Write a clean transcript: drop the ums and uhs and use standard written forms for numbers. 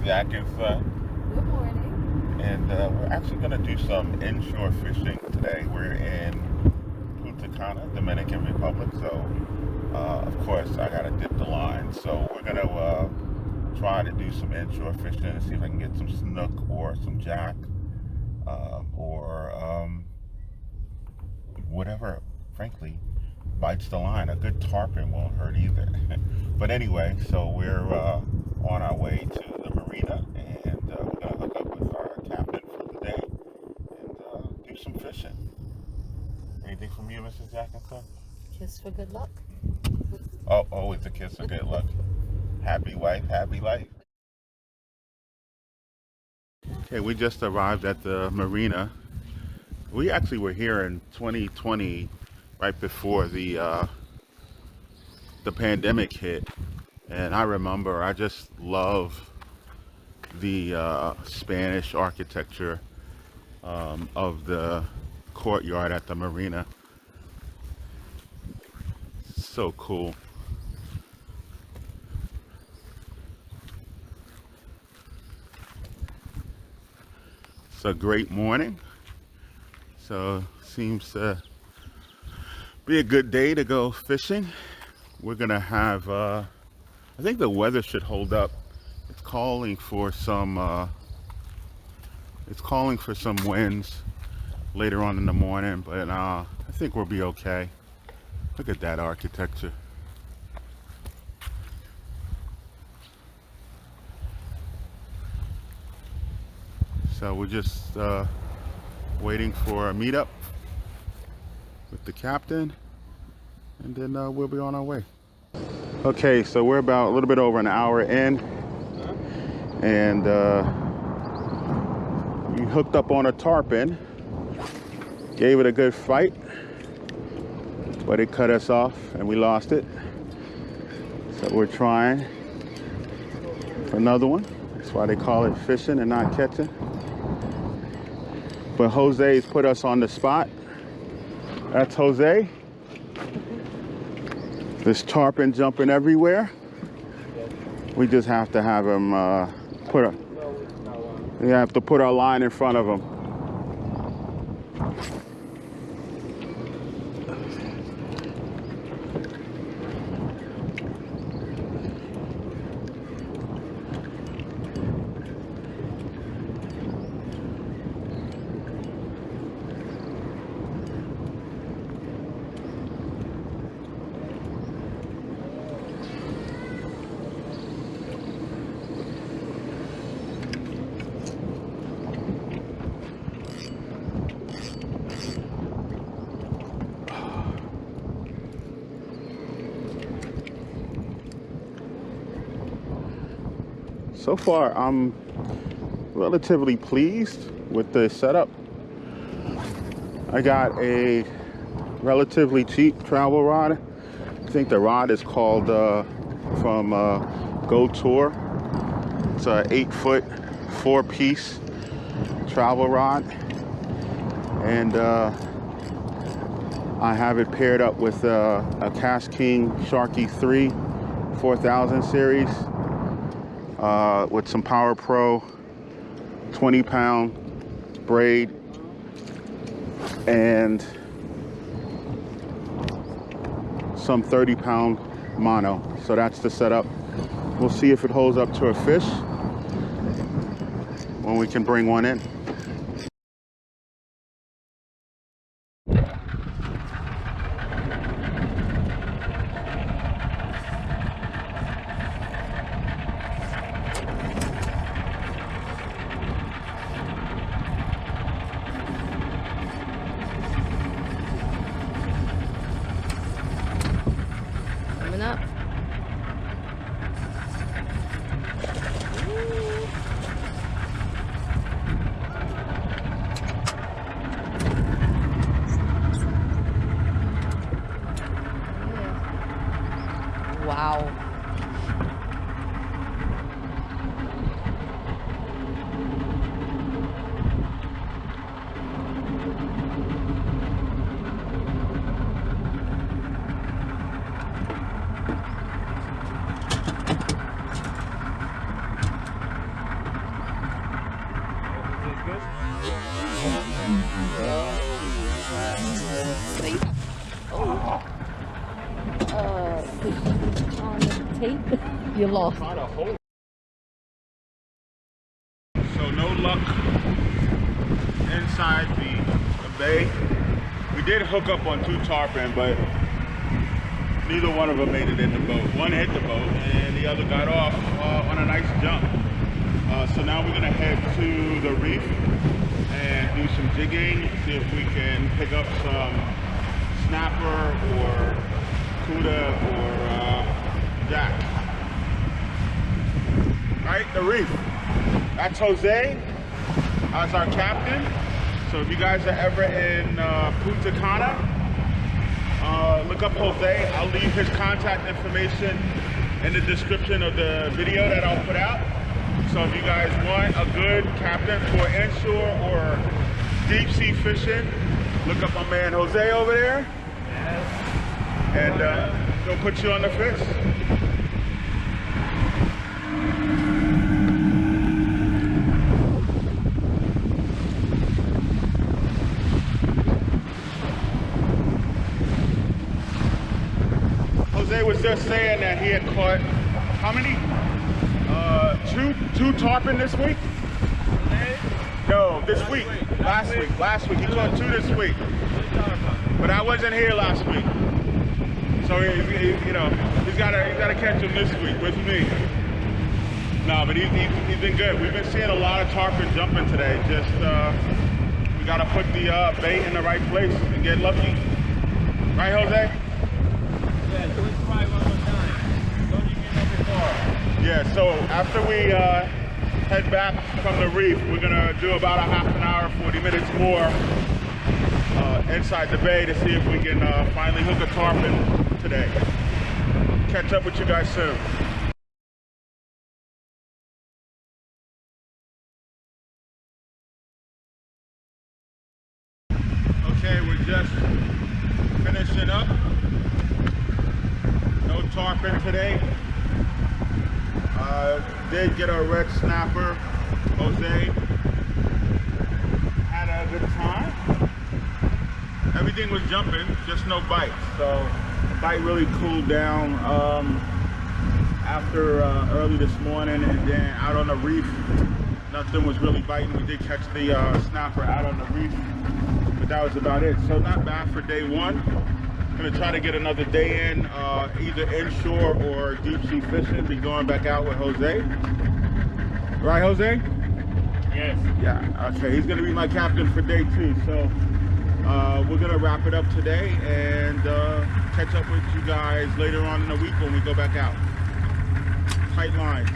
Jack and Son. Good morning. And we're actually going to do some inshore fishing today. We're in Punta Cana, Dominican Republic. So, of course, I got to dip the line. So we're going to try to do some inshore fishing and see if I can get some snook or some jack or whatever, frankly, bites the line. A good tarpon won't hurt either. But anyway, so we're on our way to the marina, and we're going to hook up with our captain for the day and do some fishing. Anything from you, Mrs. Jackson? Kiss for good luck. Oh, always a kiss for good luck. Happy wife, happy life. Okay, we just arrived at the marina. We actually were here in 2020, right before the pandemic hit, and I remember I just love the Spanish architecture of the courtyard at the marina. So cool. It's a great morning, so seems to be a good day to go fishing. We're gonna have I think the weather should hold up. It's calling for some winds later on in the morning, but I think we'll be okay. Look at that architecture. So we're just waiting for a meetup with the captain, and then we'll be on our way. Okay, so we're about a little bit over an hour in, and we hooked up on a tarpon, gave it a good fight, but it cut us off and we lost it. So we're trying for another one. That's why they call it fishing and not catching. But Jose's put us on the spot. That's Jose. This tarpon jumping everywhere. We just have to have him we have to put our line in front of him. So far, I'm relatively pleased with the setup. I got a relatively cheap travel rod. I think the rod is called from Goture. It's a 8-foot, 4-piece travel rod, and I have it paired up with a KastKing Sharky III 4000 series. With some PowerPro 20-pound braid and some 30-pound mono. So that's the setup. We'll see if it holds up to a fish when we can bring one in. Up. tape, you're lost. Try to hold. So no luck inside the bay. We did hook up on 2 tarpon, but neither one of them made it in the boat. One hit the boat and the other got off on a nice jump. So now we're gonna head to the reef and do some jigging, see if we can pick up some snapper or cuda or jack. Right, the reef. That's Jose. That's our captain. So if you guys are ever in Punta Cana, look up Jose. I'll leave his contact information in the description of the video that I'll put out. So if you guys want a good captain for inshore or deep sea fishing, look up my man Jose over there. Yes. And he'll put you on the fish. Jose was just saying that he had caught, how many? Two tarpon this week? No, this week. Last week. He caught 2 this week. But I wasn't here last week. So you know, he's gotta catch them this week with me. No, but he's been good. We've been seeing a lot of tarpon jumping today. Just we gotta put the bait in the right place and get lucky. Right, Jose? Yeah, do it try one more time. Don't you get up before? Yeah, so after we head back from the reef, we're gonna do about a half an hour, 40 minutes more inside the bay to see if we can finally hook a tarpon today. Catch up with you guys soon. Okay, we're just finishing up. No tarpon today. Did get a red snapper. Jose had a good time. Everything was jumping, just no bites. So the bite really cooled down after early this morning, and then out on the reef, nothing was really biting. We did catch the snapper out on the reef, but that was about it. So not bad for day 1. Gonna try to get another day in, either inshore or deep sea fishing. Be going back out with Jose. Right, Jose? Yes. Yeah, okay, he's gonna be my captain for day 2. So we're gonna wrap it up today and catch up with you guys later on in the week when we go back out. Tight lines.